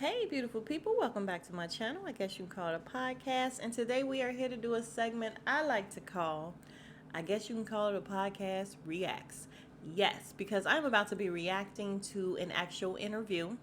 Hey, beautiful people, welcome back to my channel. I guess you can call it a podcast. And today we are here to do a segment I like to call, I guess you can call it a podcast reacts. Yes, because I'm about to be reacting to an actual interview.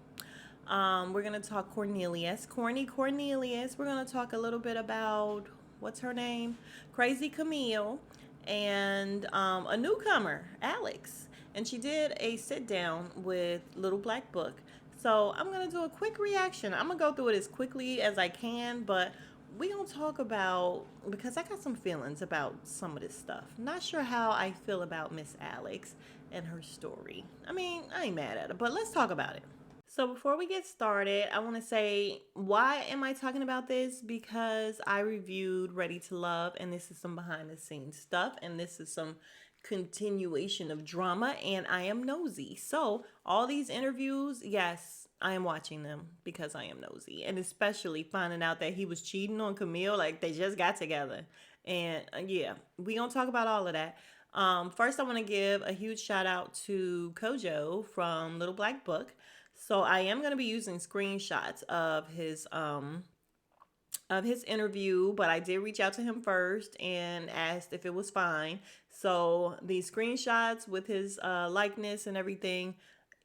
We're going to talk Corny Cornelius. We're going to talk a little bit about, what's her name? Crazy Camille, and a newcomer, Alex. And she did a sit down with Little Black Book. So I'm going to do a quick reaction. I'm going to go through it as quickly as I can, but we going to talk about, because I got some feelings about some of this stuff. Not sure how I feel about Miss Alex and her story. I mean, I ain't mad at her, but let's talk about it. So before we get started, I want to say, why am I talking about this? Because I reviewed Ready to Love, and this is some behind the scenes stuff, and this is some continuation of drama, and I am nosy. So all these interviews, yes, I am watching them because I am nosy, and especially finding out that he was cheating on Camille, like they just got together. And yeah, we gonna talk about all of that. First, I want to give a huge shout out to Kojo from Little Black Book. So I am going to be using screenshots of his interview, but I did reach out to him first and asked if it was fine. So these screenshots with his likeness and everything,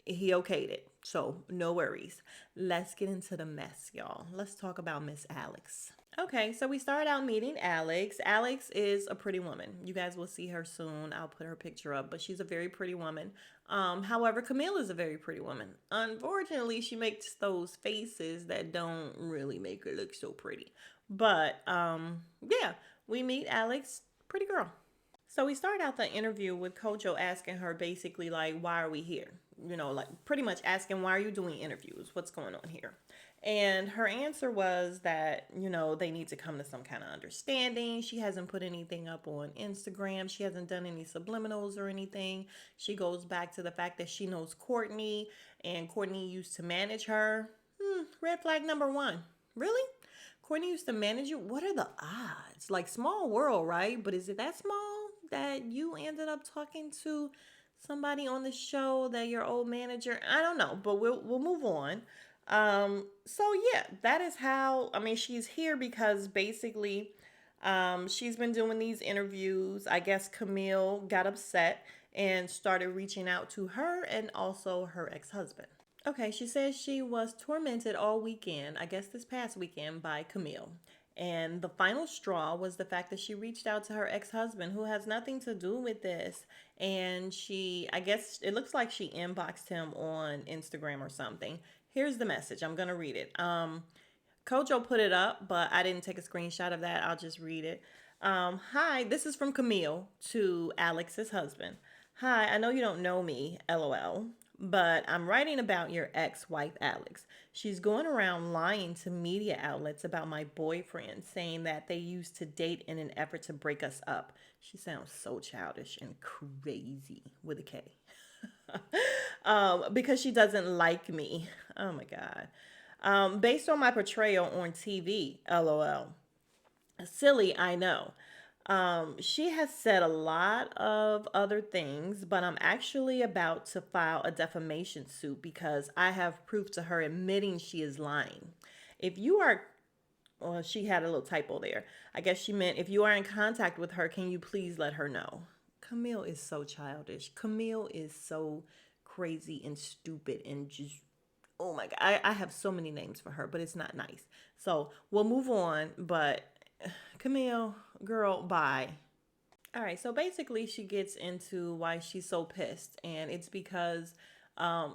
he okayed it. So no worries. Let's get into the mess, y'all. Let's talk about Miss Alex. Okay, so we start out meeting Alex. Alex is a pretty woman. You guys will see her soon. I'll put her picture up, but she's a very pretty woman. However, Camille is a very pretty woman. Unfortunately, she makes those faces that don't really make her look so pretty. But yeah, we meet Alex, pretty girl. So we start out the interview with Kojo asking her basically like, why are we here? You know, like pretty much asking, why are you doing interviews? What's going on here? And her answer was that, you know, they need to come to some kind of understanding. She hasn't put anything up on Instagram. She hasn't done any subliminals or anything. She goes back to the fact that she knows Courtney, and Courtney used to manage her. Red flag number one. Really? Courtney used to manage you? What are the odds? Like, small world, right? But is it that small that you ended up talking to somebody on the show that your old manager? I don't know, but we'll move on. So yeah, that is how, I mean, she's here because basically, she's been doing these interviews. I guess Camille got upset and started reaching out to her and also her ex-husband. Okay, she says she was tormented all weekend, I guess this past weekend, by Camille. And the final straw was the fact that she reached out to her ex-husband, who has nothing to do with this. And she, I guess it looks like she inboxed him on Instagram or something. Here's the message. I'm going to read it. Kojo put it up, but I didn't take a screenshot of that. I'll just read it. Hi, this is from Camille to Alex's husband. Hi, I know you don't know me, LOL, but I'm writing about your ex-wife, Alex. She's going around lying to media outlets about my boyfriend, saying that they used to date in an effort to break us up. She sounds so childish and crazy with a K. Because she doesn't like me. Oh my God. Based on my portrayal on TV, LOL. Silly, I know. She has said a lot of other things, but I'm actually about to file a defamation suit because I have proof to her admitting she is lying. If you are, well, she had a little typo there. I guess she meant if you are in contact with her, can you please let her know? Camille is so childish. Camille is so crazy and stupid and just, oh my God. I have so many names for her, but it's not nice. So we'll move on, but Camille, girl, bye. All right, so basically she gets into why she's so pissed, and it's because,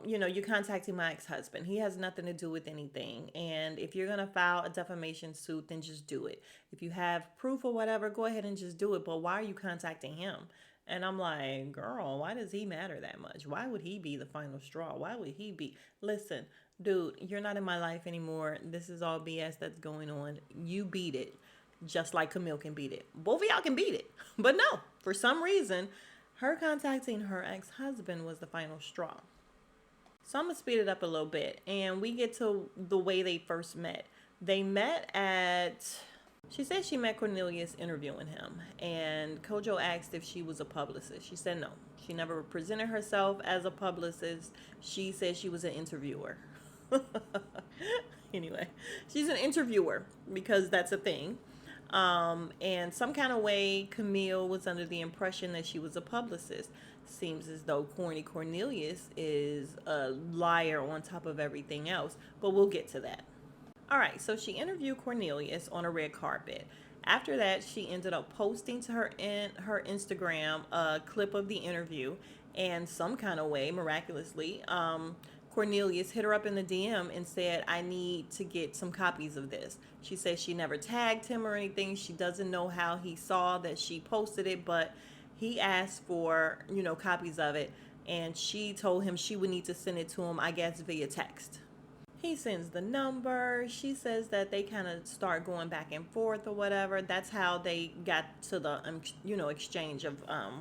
you know, you're contacting my ex-husband. He has nothing to do with anything, and if you're gonna file a defamation suit, then just do it. If you have proof or whatever, go ahead and just do it, but why are you contacting him? And I'm like, girl, why does he matter that much? Why would he be the final straw? Why would he be? Listen, dude, you're not in my life anymore. This is all BS that's going on. You beat it just like Camille can beat it. Both of y'all can beat it. But no, for some reason, her contacting her ex-husband was the final straw. So I'm going to speed it up a little bit. And we get to the way they first met. They met at... She said she met Cornelius interviewing him. And Kojo asked if she was a publicist. She said no. She never presented herself as a publicist. She said she was an interviewer. Anyway, she's an interviewer because that's a thing. And some kind of way, Camille was under the impression that she was a publicist. Seems as though Corny Cornelius is a liar on top of everything else, but we'll get to that. All right, so she interviewed Cornelius on a red carpet. After that, she ended up posting to her Instagram a clip of the interview, and some kind of way, miraculously, Cornelius hit her up in the DM and said, "I need to get some copies of this." She said she never tagged him or anything. She doesn't know how he saw that she posted it, but he asked for, copies of it, and she told him she would need to send it to him, I guess, via text. He sends the number. She says that they kind of start going back and forth or whatever. That's how they got to the, exchange of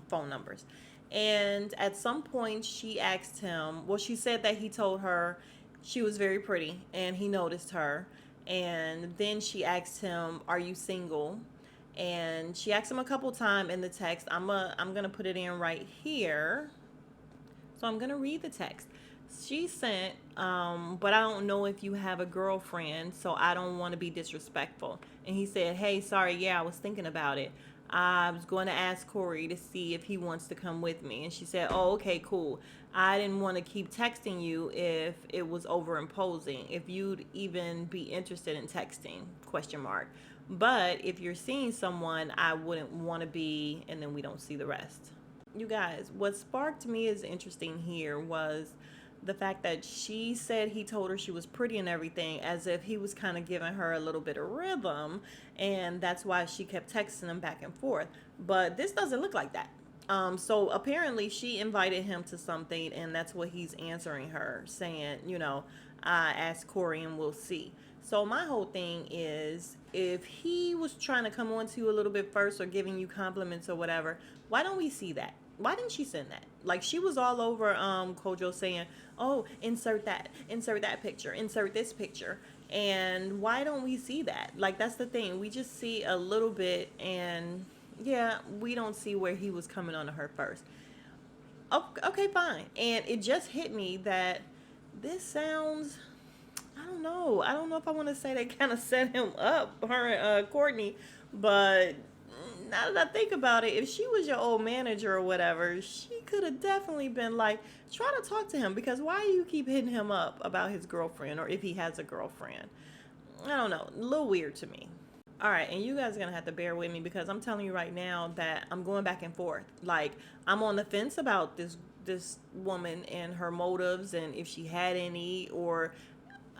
phone numbers. And at some point, she asked him, well, she said that he told her she was very pretty and he noticed her. And then she asked him, "Are you single?" And she asked him a couple times in the text. I'm going to put it in right here. So I'm going to read the text. She sent, "But I don't know if you have a girlfriend, so I don't want to be disrespectful." And he said, "Hey, sorry, yeah, I was thinking about it. I was going to ask Corey to see if he wants to come with me." And she said, "Oh, okay, cool. I didn't want to keep texting you if it was overimposing. If you'd even be interested in texting, question mark. But if you're seeing someone, I wouldn't want to be," and then we don't see the rest. You guys, what sparked me as interesting here was the fact that she said he told her she was pretty and everything, as if he was kind of giving her a little bit of rhythm, and that's why she kept texting him back and forth. But this doesn't look like that. So apparently she invited him to something, and that's what he's answering her, saying, "I asked Corey and we'll see." So my whole thing is, if he was trying to come on to you a little bit first or giving you compliments or whatever, why don't we see that? Why didn't she send that? Like, she was all over Kojo saying, "Oh, insert that picture, insert this picture." And why don't we see that? Like, that's the thing. We just see a little bit, and yeah, we don't see where he was coming on to her first. Okay, fine. And it just hit me that this sounds, I don't know. I don't know if I want to say they kind of set him up, her and Courtney, but now that I think about it, if she was your old manager or whatever, she could have definitely been like, try to talk to him, because why do you keep hitting him up about his girlfriend, or if he has a girlfriend? I don't know. A little weird to me. All right, and you guys are gonna have to bear with me, because I'm telling you right now that I'm going back and forth. Like, I'm on the fence about this woman and her motives, and if she had any, or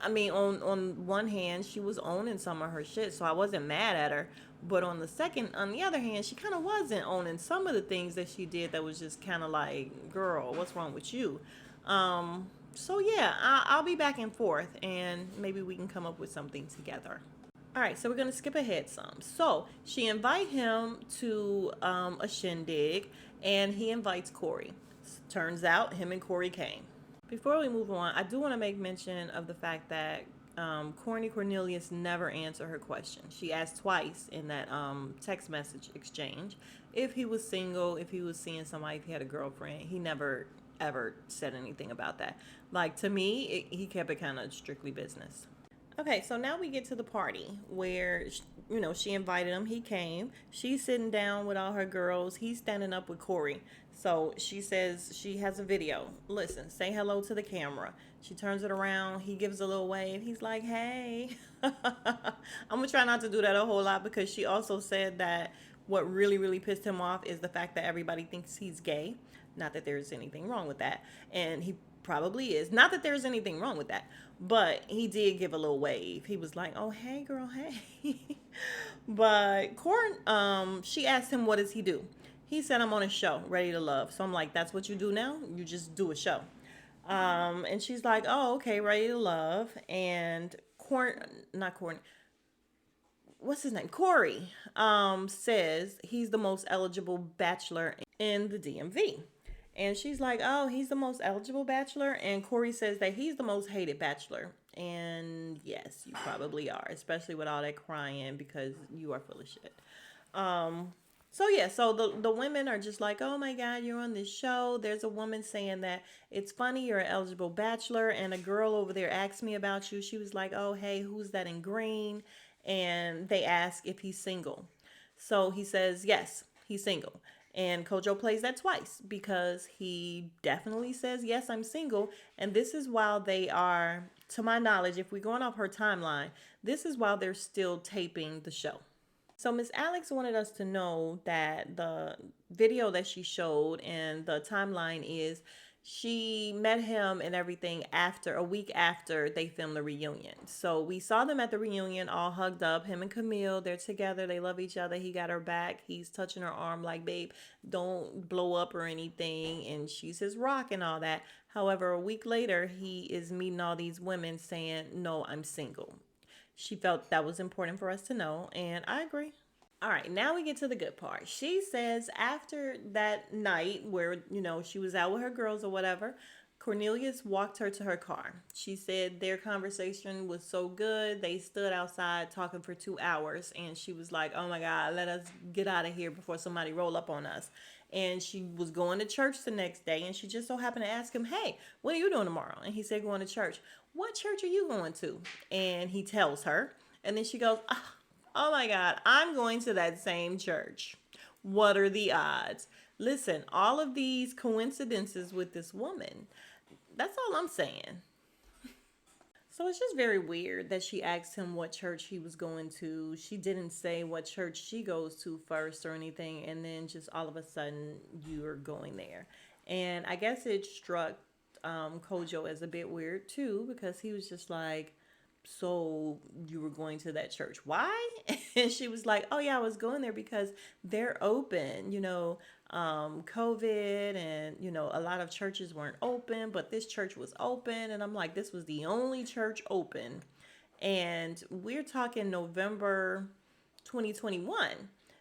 I mean, on one hand, she was owning some of her shit, so I wasn't mad at her. But on the other hand, she kind of wasn't owning some of the things that she did that was just kind of like, girl, what's wrong with you? So yeah, I'll be back and forth, and maybe we can come up with something together. All right, so we're gonna skip ahead some. So she invite him to a shindig, and he invites Corey. Turns out him and Corey came. Before we move on, I do want to make mention of the fact that Corny Cornelius never answered her question. She asked twice in that text message exchange if he was single, if he was seeing somebody, if he had a girlfriend. He never ever said anything about that. Like, to me, he kept it kind of strictly business. Okay, so now we get to the party where, she invited him. He came. She's sitting down with all her girls. He's standing up with Corey. So she says she has a video. Listen, say hello to the camera. She turns it around. He gives a little wave. He's like, "Hey." I'm going to try not to do that a whole lot, because she also said that what really, really pissed him off is the fact that everybody thinks he's gay. Not that there's anything wrong with that. And he probably is. Not that there's anything wrong with that. But he did give a little wave. He was like, "Oh, hey, girl, hey." But she asked him, what does he do? He said, "I'm on a show, Ready to Love." So I'm like, that's what you do now? You just do a show. And she's like, "Oh, okay, Ready to Love." And not Corn, what's his name? Corey, says he's the most eligible bachelor in the DMV. And she's like, "Oh, he's the most eligible bachelor." And Corey says that he's the most hated bachelor. And yes, you probably are, especially with all that crying, because you are full of shit. So yeah, so the women are just like, oh my God, you're on this show. There's a woman saying that it's funny you're an eligible bachelor, and a girl over there asked me about you. She was like, oh hey, who's that in green? And they ask if he's single. So he says yes, he's single. And Kojo plays that twice because he definitely says yes, I'm single. And this is while they are, to my knowledge, if we're going off her timeline, this is while they're still taping the show. So Miss Alex wanted us to know that the video that she showed and the timeline is she met him and everything after a week after they filmed the reunion. So we saw them at the reunion all hugged up. Him and Camille, they're together. They love each other. He got her back. He's touching her arm like, babe, don't blow up or anything. And she's his rock and all that. However, a week later, he is meeting all these women saying, no, I'm single. She felt that was important for us to know, and I agree. All right, now we get to the good part. She says after that night where, she was out with her girls or whatever, Cornelius walked her to her car. She said their conversation was so good. They stood outside talking for 2 hours, and she was like, oh my God, let us get out of here before somebody roll up on us. And she was going to church the next day, and she just so happened to ask him, hey, what are you doing tomorrow? And he said, going to church. What church are you going to? And he tells her, and then she goes, oh my God, I'm going to that same church. What are the odds? Listen, all of these coincidences with this woman, that's all I'm saying. So it's just very weird that she asked him what church he was going to. She didn't say what church she goes to first or anything, and then just all of a sudden you're going there. And I guess it struck Kojo as a bit weird too, because he was just like, so you were going to that church, why? And she was like, oh yeah, I was going there because they're open, COVID, and a lot of churches weren't open, but this church was open. And I'm like, this was the only church open, and we're talking November 2021.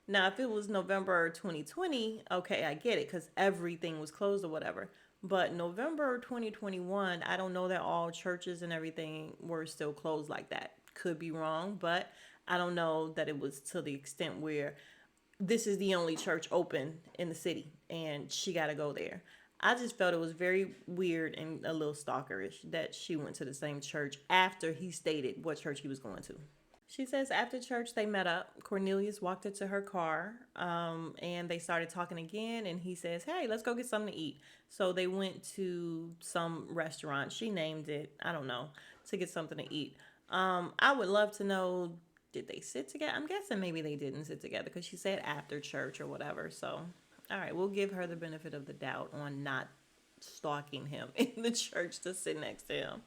Now if it was November 2020, okay, I get it, because everything was closed or whatever. But November 2021, I don't know that all churches and everything were still closed like that. Could be wrong, but I don't know that it was to the extent where this is the only church open in the city and she got to go there. I just felt it was very weird and a little stalkerish that she went to the same church after he stated what church he was going to. She says after church they met up. Cornelius walked her to her car, and they started talking again. And he says, "Hey, let's go get something to eat." So they went to some restaurant. She named it, I don't know, to get something to eat. I would love to know, did they sit together? I'm guessing maybe they didn't sit together because she said after church or whatever. So, all right, we'll give her the benefit of the doubt on not stalking him in the church to sit next to him.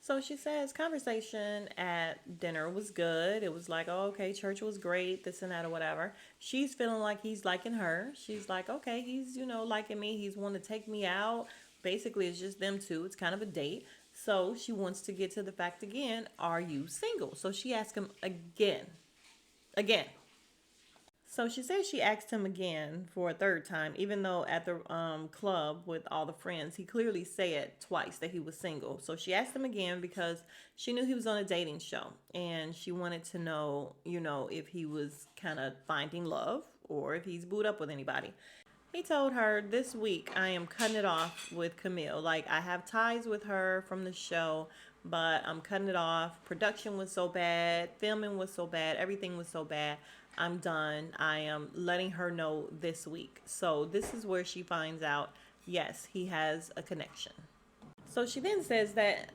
So she says conversation at dinner was good. It was like, oh, okay, church was great, this and that or whatever. She's feeling like he's liking her. She's like, okay, he's, liking me. He's wanting to take me out. Basically, it's just them two. It's kind of a date. So she wants to get to the fact again, are you single? So she asked him again. Again. So she says she asked him again for a third time, even though at the club with all the friends, he clearly said twice that he was single. So she asked him again because she knew he was on a dating show and she wanted to know, if he was kind of finding love or if he's booed up with anybody. He told her, this week I am cutting it off with Camille. Like, I have ties with her from the show, but I'm cutting it off. Production was so bad, filming was so bad, everything was so bad. I'm done. I am letting her know this week. So this is where she finds out, yes, he has a connection. So she then says that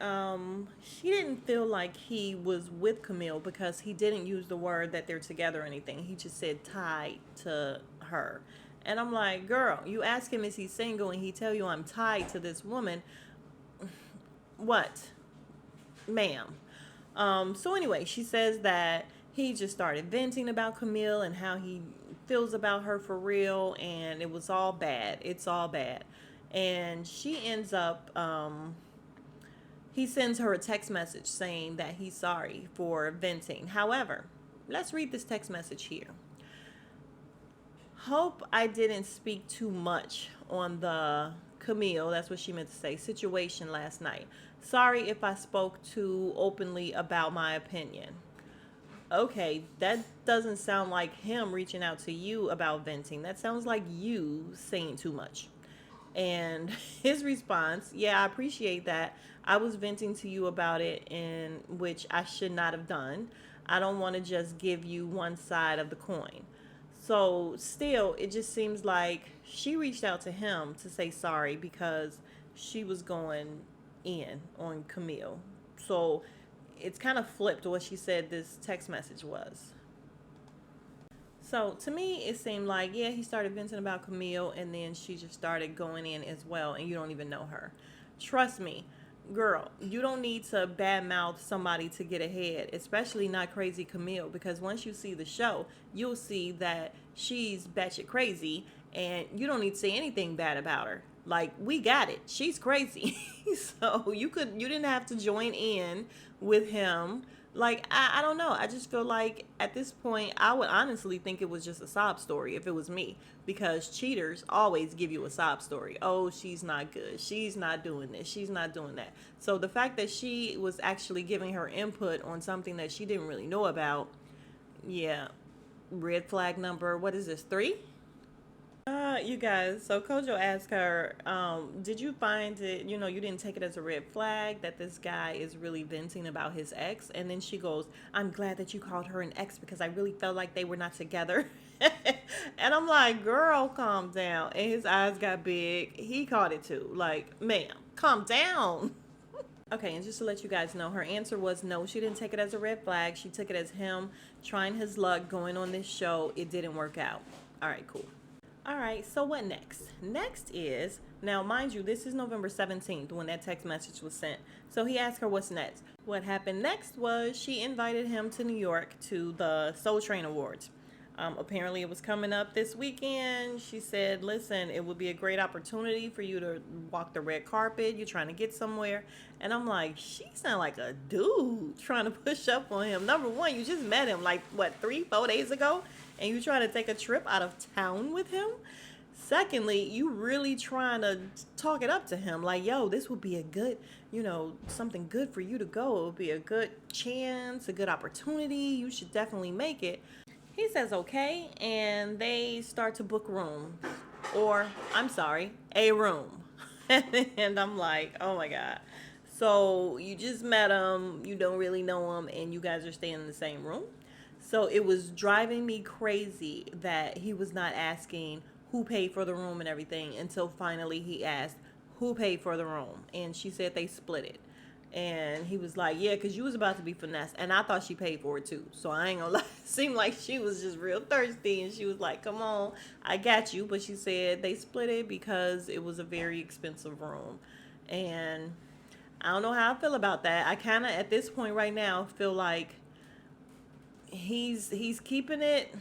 she didn't feel like he was with Camille because he didn't use the word that they're together or anything. He just said tied to her. And I'm like, girl, you ask him, is he single? And he tell you, I'm tied to this woman. What? Ma'am. So anyway, she says that he just started venting about Camille and how he feels about her for real. And it was all bad. It's all bad. And she ends up, he sends her a text message saying that he's sorry for venting. However, let's read this text message here. Hope I didn't speak too much on the Camille, that's what she meant to say, situation last night. Sorry if I spoke too openly about my opinion. Okay, that doesn't sound like him reaching out to you about venting. That sounds like you saying too much. And his response, yeah, I appreciate that. I was venting to you about it, in which I should not have done. I don't want to just give you one side of the coin. So, still, it just seems like she reached out to him to say sorry because she was going in on Camille. So, it's kind of flipped what she said this text message was. So to me, it seemed like, yeah, he started venting about Camille and then she just started going in as well, and you don't even know her. Trust me, girl, you don't need to badmouth somebody to get ahead, especially not crazy Camille, because once you see the show, you'll see that she's batshit crazy and you don't need to say anything bad about her. Like, we got it. She's crazy. So you didn't have to join in with him. Like, I don't know. I just feel like at this point, I would honestly think it was just a sob story if it was me, because cheaters always give you a sob story. Oh, she's not good. She's not doing this. She's not doing that. So the fact that she was actually giving her input on something that she didn't really know about, yeah, red flag number, what is this, three? You guys, so Kojo asked her, did you find it, you didn't take it as a red flag that this guy is really venting about his ex? And then she goes, I'm glad that you called her an ex because I really felt like they were not together. And I'm like, girl, calm down. And his eyes got big. He caught it too. Like, ma'am, calm down. Okay, and just to let you guys know, her answer was no, she didn't take it as a red flag. She took it as him trying his luck going on this show. It didn't work out. All right, cool. All right, so what next? Next is, now mind you, this is November 17th when that text message was sent. So he asked her what's next. What happened next was she invited him to New York to the Soul Train Awards. Apparently, it was coming up this weekend. She said, listen, it would be a great opportunity for you to walk the red carpet. You're trying to get somewhere. And I'm like, she sound like a dude trying to push up on him. Number one, you just met him like, what, 3, 4 days ago? And you trying to take a trip out of town with him? Secondly, you really trying to talk it up to him. Like, yo, this would be a good, something good for you to go. It would be a good chance, a good opportunity. You should definitely make it. He says okay, and they start to book rooms. Or, I'm sorry, a room. And I'm like, oh my God. So you just met him, you don't really know him, and you guys are staying in the same room. So it was driving me crazy that he was not asking who paid for the room and everything until finally he asked who paid for the room. And she said they split it. And he was like, yeah, because you was about to be finessed. And I thought she paid for it too. So I ain't gonna lie. It seemed like she was just real thirsty. And she was like, come on, I got you. But she said they split it because it was a very expensive room. And I don't know how I feel about that. I kind of, at this point right now, feel like he's keeping it.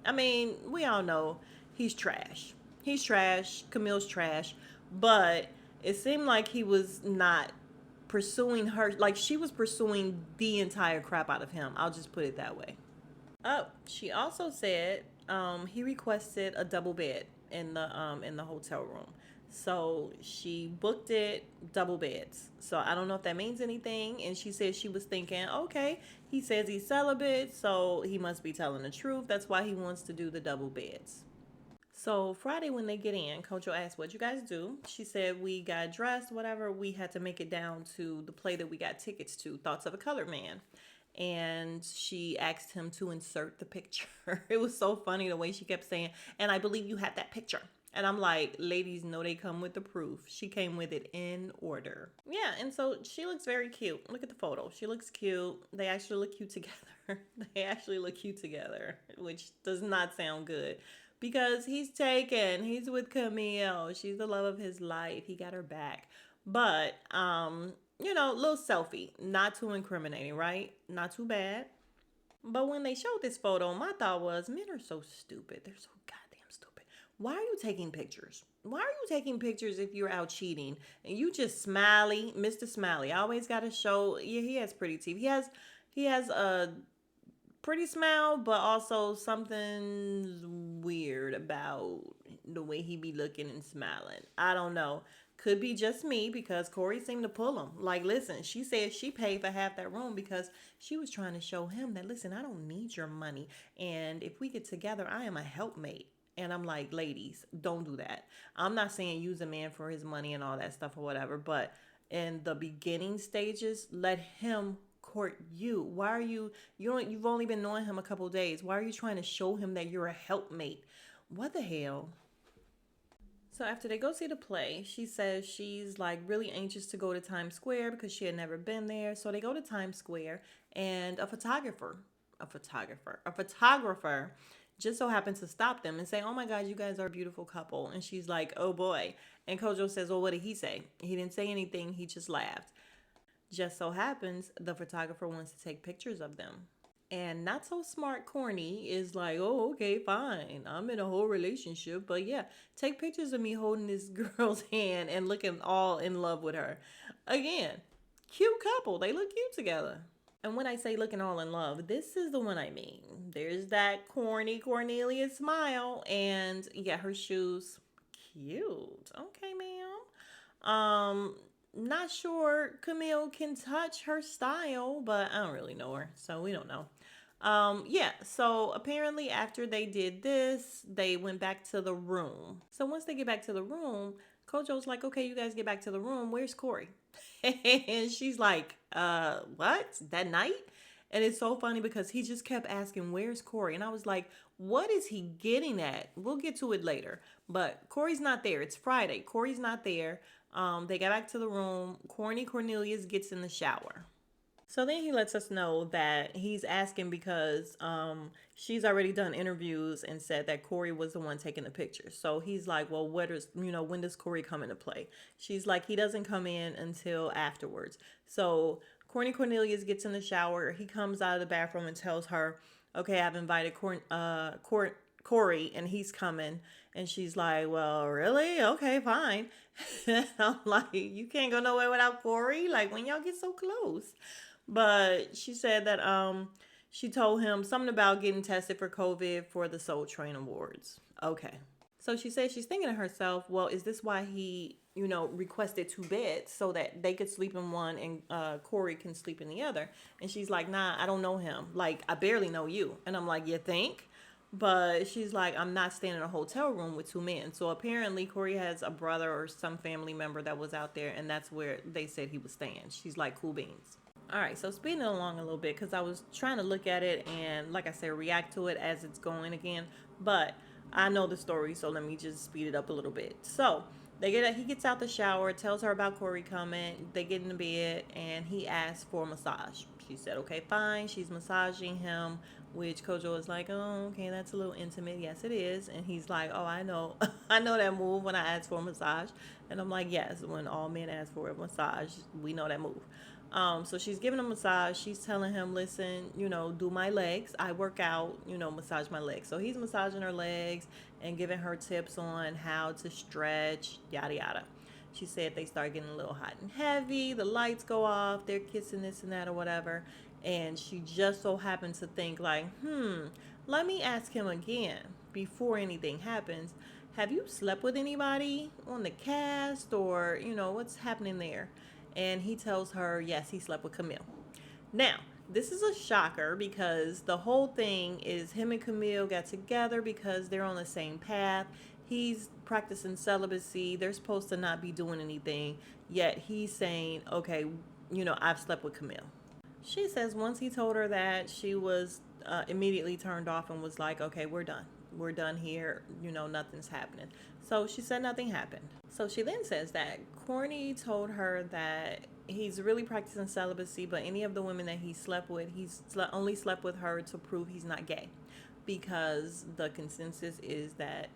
I mean, we all know he's trash. He's trash. Camille's trash. But it seemed like he was not pursuing her, like she was pursuing the entire crap out of him. I'll just put it that way. Oh, she also said he requested a double bed in the hotel room. So she booked it double beds. So I don't know if that means anything. And she said she was thinking, okay, he says he's celibate, so he must be telling the truth. That's why he wants to do the double beds. So Friday when they get in, Kojo asked, what'd you guys do? She said, we got dressed, whatever. We had to make it down to the play that we got tickets to, Thoughts of a Colored Man. And she asked him to insert the picture. It was so funny the way she kept saying, and I believe you had that picture. And I'm like, ladies know they come with the proof. She came with it in order. Yeah, and so she looks very cute. Look at the photo. She looks cute. They actually look cute together. They actually look cute together, which does not sound good. Because he's taken. He's with Camille. She's the love of his life. He got her back. But, little selfie. Not too incriminating, right? Not too bad. But when they showed this photo, my thought was, men are so stupid. They're so goddamn stupid. Why are you taking pictures? Why are you taking pictures if you're out cheating? And you just smiley, Mr. Smiley. I always got to show, yeah, he has pretty teeth. He has a pretty smile, but also something's weird about the way he be looking and smiling. I don't know. Could be just me because Corey seemed to pull him. Like, listen, she said she paid for half that room because she was trying to show him that, listen, I don't need your money. And if we get together, I am a helpmate. And I'm like, ladies, don't do that. I'm not saying use a man for his money and all that stuff or whatever, but in the beginning stages, let him court you. Why are you've only been knowing him a couple days. Why are you trying to show him that you're a helpmate? What the hell? So after they go see the play, she says she's like really anxious to go to Times Square because she had never been there. So they go to Times Square and a photographer just so happens to stop them and say, "Oh my God, you guys are a beautiful couple." And she's like, "Oh boy." And Kojo says, "Well, what did he say?" He didn't say anything. He just laughed. Just so happens the photographer wants to take pictures of them. And not so smart Corny is like, oh, okay, fine. I'm in a whole relationship. But yeah, take pictures of me holding this girl's hand and looking all in love with her. Again, cute couple. They look cute together. And when I say looking all in love, this is the one I mean. There's that Corny Cornelius smile. And yeah, her shoes, cute. Okay, ma'am. Not sure Camille can touch her style, but I don't really know her, so we don't know. Yeah, so apparently after they did this, they went back to the room. So once they get back to the room, Kojo's like, okay, you guys get back to the room. Where's Corey? And she's like, what? That night? And it's so funny because he just kept asking, where's Corey? And I was like, what is he getting at? We'll get to it later. But Corey's not there. It's Friday. Corey's not there. They got back to the room. Corny Cornelius gets in the shower. So then he lets us know that he's asking because she's already done interviews and said that Corey was the one taking the pictures. So he's like, well, when does Corey come into play? She's like, he doesn't come in until afterwards. So Corny Cornelius gets in the shower. He comes out of the bathroom and tells her, okay, I've invited Corey and he's coming. And she's like, well, really? Okay, fine. I'm like, you can't go nowhere without Corey. Like, when y'all get so close. But she said that she told him something about getting tested for COVID for the Soul Train Awards. Okay. So she said she's thinking to herself, well, is this why he, requested 2 beds so that they could sleep in one and Corey can sleep in the other? And she's like, nah, I don't know him. Like, I barely know you. And I'm like, you think? But she's like, I'm not staying in a hotel room with 2 men. So apparently Corey has a brother or some family member that was out there, and that's where they said he was staying. She's like, cool beans. All right, so speeding along a little bit because I was trying to look at it and, like I said, react to it as it's going again. But I know the story, so let me just speed it up a little bit. So he gets out the shower, tells her about Corey coming. They get in the bed, and he asks for a massage. She said, okay, fine. She's massaging him, which Kojo is like, oh, okay, that's a little intimate. Yes, it is. And he's like, oh, I know. I know that move when I ask for a massage. And I'm like, yes, when all men ask for a massage, we know that move. So she's giving him a massage. She's telling him, listen, do my legs. I work out, massage my legs. So he's massaging her legs and giving her tips on how to stretch, yada, yada. She said they start getting a little hot and heavy. The lights go off. They're kissing this and that or whatever. And she just so happened to think like, let me ask him again before anything happens. Have you slept with anybody on the cast or, what's happening there? And he tells her, yes, he slept with Camille. Now, this is a shocker because the whole thing is him and Camille got together because they're on the same path. He's practicing celibacy. They're supposed to not be doing anything. Yet he's saying, okay, I've slept with Camille. She says once he told her that, she was immediately turned off and was like, okay, we're done. We're done here. Nothing's happening. So she said nothing happened. So she then says that Corny told her that he's really practicing celibacy, but any of the women that he slept with, only slept with her to prove he's not gay. Because the consensus is that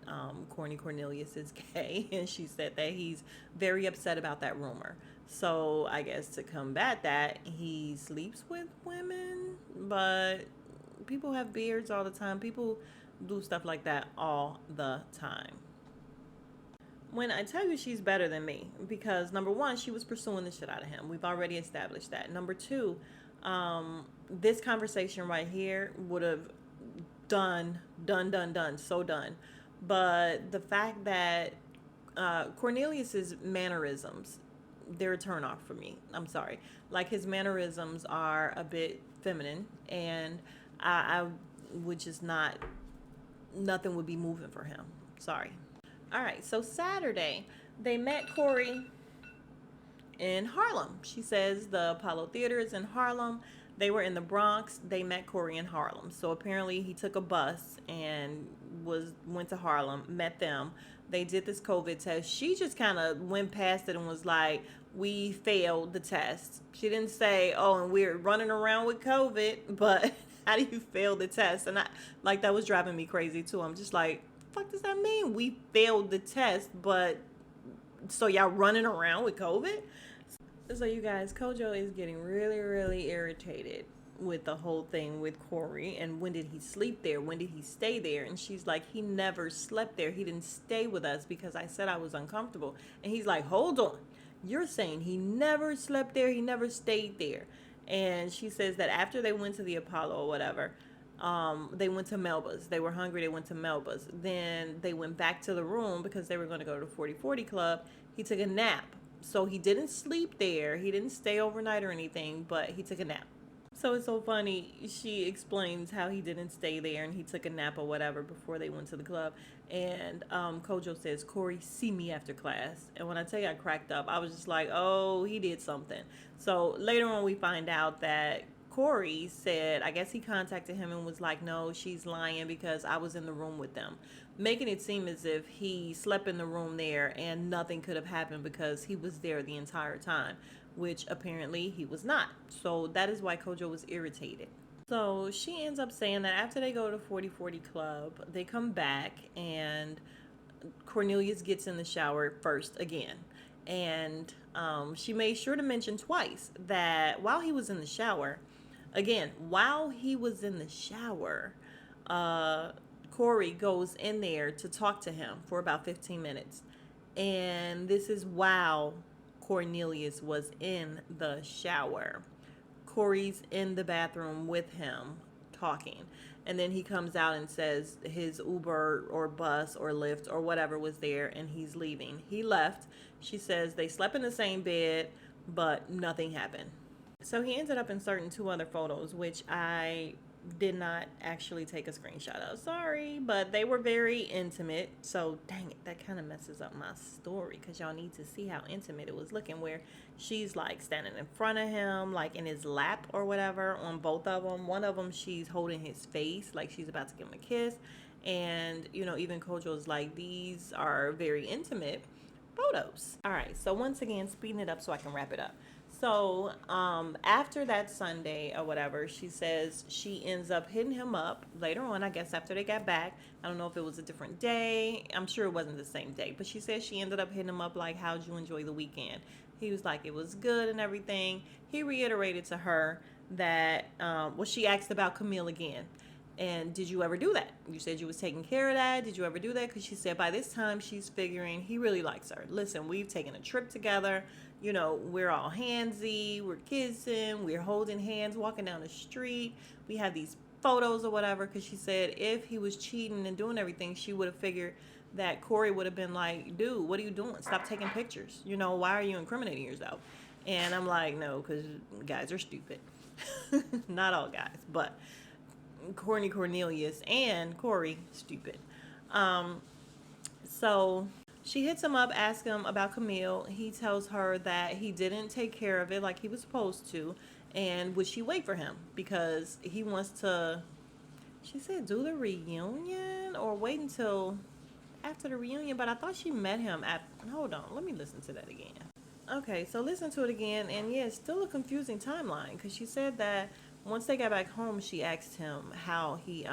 Corny Cornelius is gay. And she said that he's very upset about that rumor. So I guess to combat that, he sleeps with women. But people have beards all the time. People do stuff like that all the time. When I tell you she's better than me, because number one, she was pursuing the shit out of him. We've already established that. Number two, this conversation right here would have done, so done. But the fact that Cornelius's mannerisms, they're a turn off for me. I'm sorry. Like his mannerisms are a bit feminine, and I would just not, nothing would be moving for him. Sorry. All right, so Saturday, they met Corey in Harlem. She says the Apollo Theater is in Harlem. They were in the Bronx. They met Corey in Harlem. So apparently he took a bus and went to Harlem, met them. They did this COVID test. She just kind of went past it and was like, "We failed the test." She didn't say, "Oh, and we're running around with COVID," but how do you fail the test? And I like that was driving me crazy too. I'm just like, "Fuck does that mean? We failed the test, but so y'all running around with COVID?" So you guys, Kojo is getting really, really irritated with the whole thing with Corey. And when did he sleep there? When did he stay there? And she's like, he never slept there. He didn't stay with us because I said I was uncomfortable. And he's like, hold on. You're saying he never slept there? He never stayed there. And she says that after they went to the Apollo or whatever, they went to Melba's. They were hungry. They went to Melba's. Then they went back to the room because they were going to go to the 40/40 Club. He took a nap. So he didn't sleep there. He didn't stay overnight or anything, but he took a nap. So it's so funny. She explains how he didn't stay there and he took a nap or whatever before they went to the club. And Kojo says, "Corey, see me after class." And when I tell you I cracked up, I was just like, oh, he did something. So later on we find out that Corey said, I guess he contacted him and was like, "No, she's lying because I was in the room with them," making it seem as if he slept in the room there and nothing could have happened because he was there the entire time, which apparently he was not. So that is why Kojo was irritated. So she ends up saying that after they go to 40/40 Club, they come back and Cornelius gets in the shower first again. And she made sure to mention twice that while he was in the shower, Corey goes in there to talk to him for about 15 minutes. And this is while Cornelius was in the shower. Corey's in the bathroom with him talking. And then he comes out and says his Uber or bus or Lyft or whatever was there and he's leaving. He left. She says they slept in the same bed, but nothing happened. So he ended up inserting 2 other photos, which I did not actually take a screenshot of. Sorry, but they were very intimate. So dang it, that kind of messes up my story because y'all need to see how intimate it was looking, where she's like standing in front of him, like in his lap or whatever on both of them. One of them, she's holding his face like she's about to give him a kiss. And, you know, even Kojo's like, these are very intimate photos. All right, so once again, speeding it up so I can wrap it up. So after that Sunday or whatever, she says she ends up hitting him up later on, I guess after they got back. I don't know if it was a different day. I'm sure it wasn't the same day. But she says she ended up hitting him up like, how'd you enjoy the weekend? He was like, it was good and everything. He reiterated to her that, she asked about Camille again. And did you ever do that? You said you was taking care of that. Did you ever do that? Because she said by this time she's figuring he really likes her. Listen, we've taken a trip together. You know, we're all handsy. We're kissing. We're holding hands, walking down the street. We have these photos or whatever. Because she said if he was cheating and doing everything, she would have figured that Corey would have been like, dude, what are you doing? Stop taking pictures. You know, why are you incriminating yourself? And I'm like, no, because guys are stupid. Not all guys, but Corny Cornelius and Corey stupid. So she hits him up, asks him about Camille. He tells her that he didn't take care of it like he was supposed to, and would she wait for him because he wants to, she said, do the reunion or wait until after the reunion. But I thought she met him at, hold on, let me listen to that again. Okay, so listen to it again, and yeah, it's still a confusing timeline because she said that once they got back home, she asked him how he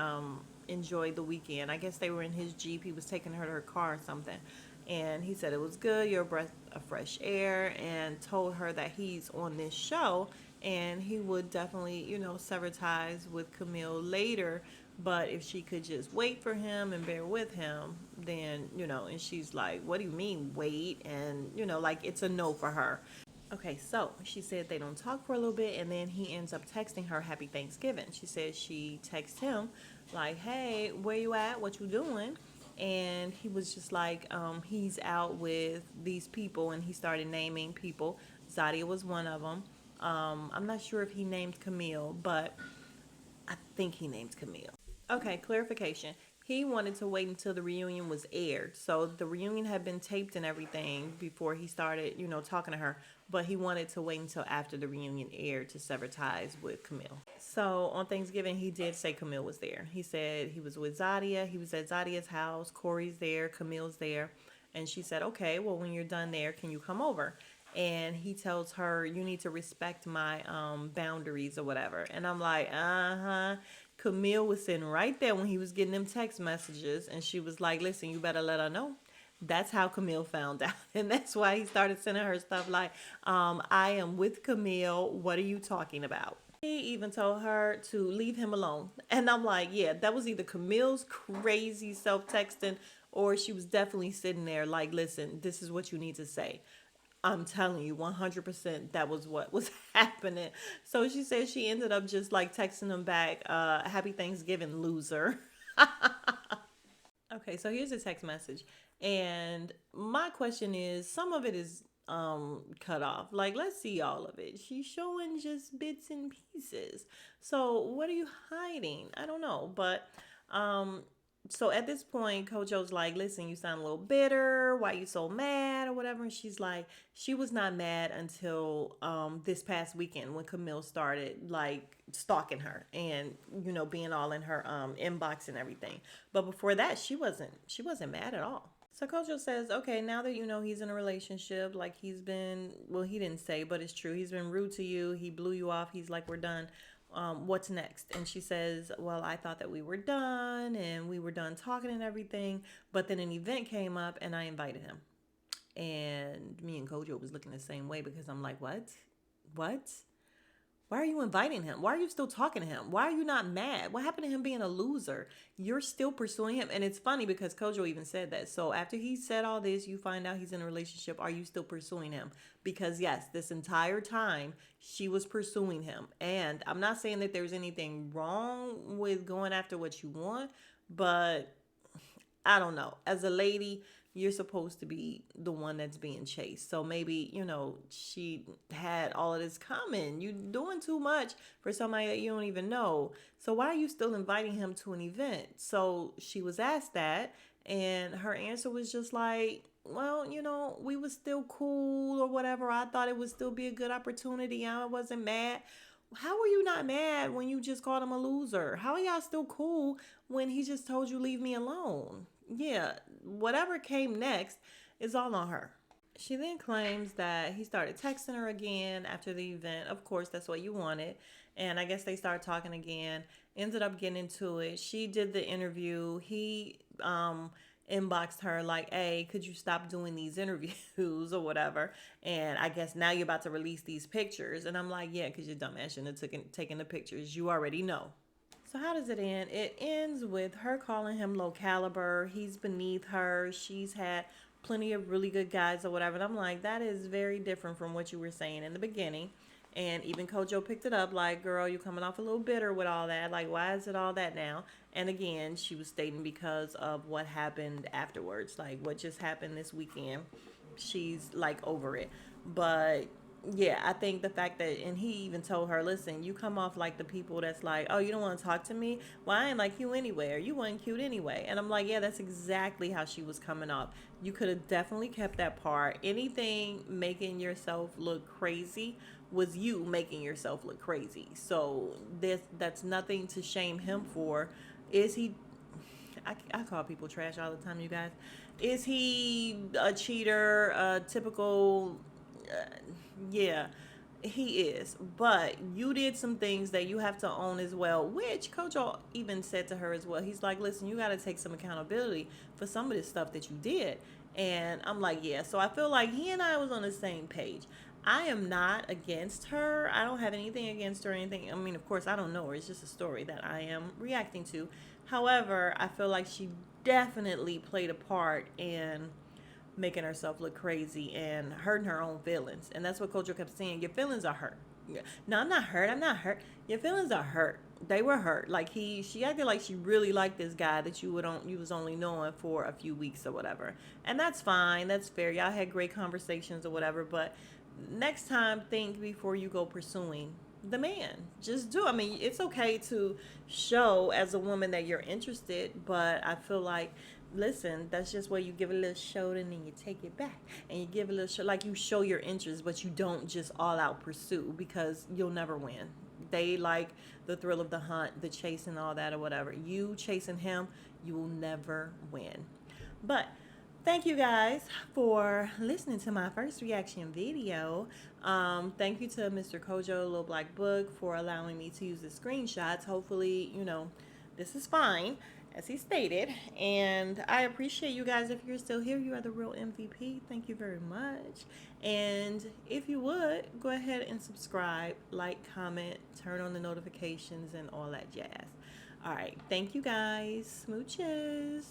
enjoyed the weekend. I guess they were in his Jeep. He was taking her to her car or something. And he said it was good, you're a breath of fresh air, and told her that he's on this show and he would definitely, you know, sever ties with Camille later. But if she could just wait for him and bear with him, then, you know, and she's like, what do you mean wait? And, you know, like it's a no for her. Okay, so she said they don't talk for a little bit, and then he ends up texting her Happy Thanksgiving. She said she texted him like, hey, where you at? What you doing? and he was just like, he's out with these people, and he started naming people. Zadia was one of them. I'm not sure if he named Camille, but I think he named Camille. Okay, clarification. He wanted to wait until the reunion was aired. So the reunion had been taped and everything before he started, talking to her. But he wanted to wait until after the reunion aired to sever ties with Camille. So on Thanksgiving, he did say Camille was there. He said he was with Zadia. He was at Zadia's house. Corey's there. Camille's there. And she said, okay, well, when you're done there, can you come over? And he tells her, you need to respect my boundaries or whatever. And I'm like, uh-huh. Camille was sitting right there when he was getting them text messages, and she was like, listen, you better let her know. That's how Camille found out. And that's why he started sending her stuff like, I am with Camille. What are you talking about? He even told her to leave him alone. And I'm like, yeah, that was either Camille's crazy self-texting, or she was definitely sitting there like, listen, this is what you need to say. I'm telling you, 100% that was what was happening. So she said she ended up just like texting him back, happy Thanksgiving, loser. Okay, so here's a text message. And my question is, some of it is cut off. Like, let's see all of it. She's showing just bits and pieces. So what are you hiding? I don't know. But so at this point, Coach O's like, listen, you sound a little bitter. Why you so mad or whatever? And she's like, she was not mad until this past weekend when Camille started like stalking her and, being all in her inbox and everything. But before that, she wasn't mad at all. So Coach O says, okay, now that he's in a relationship, like he's been, well, he didn't say, but it's true. He's been rude to you. He blew you off. He's like, we're done. What's next? And she says, well, I thought that we were done and we were done talking and everything. But then an event came up and I invited him. And me and Kojo was looking the same way because I'm like, what? Why are you inviting him? Why are you still talking to him? Why are you not mad? What happened to him being a loser? You're still pursuing him. And it's funny because Kojo even said that. So after he said all this, you find out he's in a relationship. Are you still pursuing him? Because yes, this entire time she was pursuing him. And I'm not saying that there's anything wrong with going after what you want, but I don't know. As a lady, you're supposed to be the one that's being chased. So maybe, she had all of this coming. You're doing too much for somebody that you don't even know. So why are you still inviting him to an event? So she was asked that, and her answer was just like, well, we was still cool or whatever. I thought it would still be a good opportunity. I wasn't mad. How are you not mad when you just called him a loser? How are y'all still cool when he just told you leave me alone? Yeah, whatever came next is all on her. She then claims that he started texting her again after the event. Of course, that's what you wanted. And I guess they started talking again, ended up getting into it. She did the interview. He inboxed her like, hey, could you stop doing these interviews or whatever? And I guess now you're about to release these pictures. And I'm like, yeah, because you're dumbass shouldn't have taken the pictures. You already know. So how does it end? It ends with her calling him low caliber. He's beneath her. She's had plenty of really good guys or whatever. And I'm like, that is very different from what you were saying in the beginning. And even Kojo picked it up like, girl, you coming off a little bitter with all that. Like, why is it all that now? And again, she was stating because of what happened afterwards. Like, what just happened this weekend. She's like over it. But yeah, I think the fact that, and he even told her, listen, you come off like the people that's like, oh, you don't want to talk to me? Well, I ain't like you anyway, or you weren't cute anyway. And I'm like, yeah, that's exactly how she was coming off. You could have definitely kept that part. Anything making yourself look crazy was you making yourself look crazy. So that's nothing to shame him for. Is he, I call people trash all the time, you guys. Is he a cheater, a typical... yeah, he is. But you did some things that you have to own as well, which Coach O even said to her as well. He's like, listen, you got to take some accountability for some of this stuff that you did. And I'm like, yeah. So I feel like he and I was on the same page. I am not against her. I don't have anything against her or anything. I mean, of course, I don't know her. It's just a story that I am reacting to. However, I feel like she definitely played a part in making herself look crazy and hurting her own feelings. And that's what Kojo kept saying. Your feelings are hurt. No, I'm not hurt. I'm not hurt. Your feelings are hurt. They were hurt. Like she acted like she really liked this guy that you was only knowing for a few weeks or whatever. And that's fine. That's fair. Y'all had great conversations or whatever. But next time, think before you go pursuing the man. Just do. I mean, it's okay to show as a woman that you're interested, but I feel like, listen, that's just where you give a little show and then you take it back and you give a little show, like you show your interest, but you don't just all out pursue, because you'll never win. They like the thrill of the hunt, the chase, and all that or whatever. You chasing him, you will never win. But thank you guys for listening to my first reaction video. Thank you to Mr. Kojo Little Black Book for allowing me to use the screenshots. Hopefully, this is fine, as he stated. And I appreciate you guys. If you're still here, you are the real MVP. Thank you very much. And if you would, go ahead and subscribe, like, comment, turn on the notifications, and all that jazz. All right. Thank you guys. Smooches.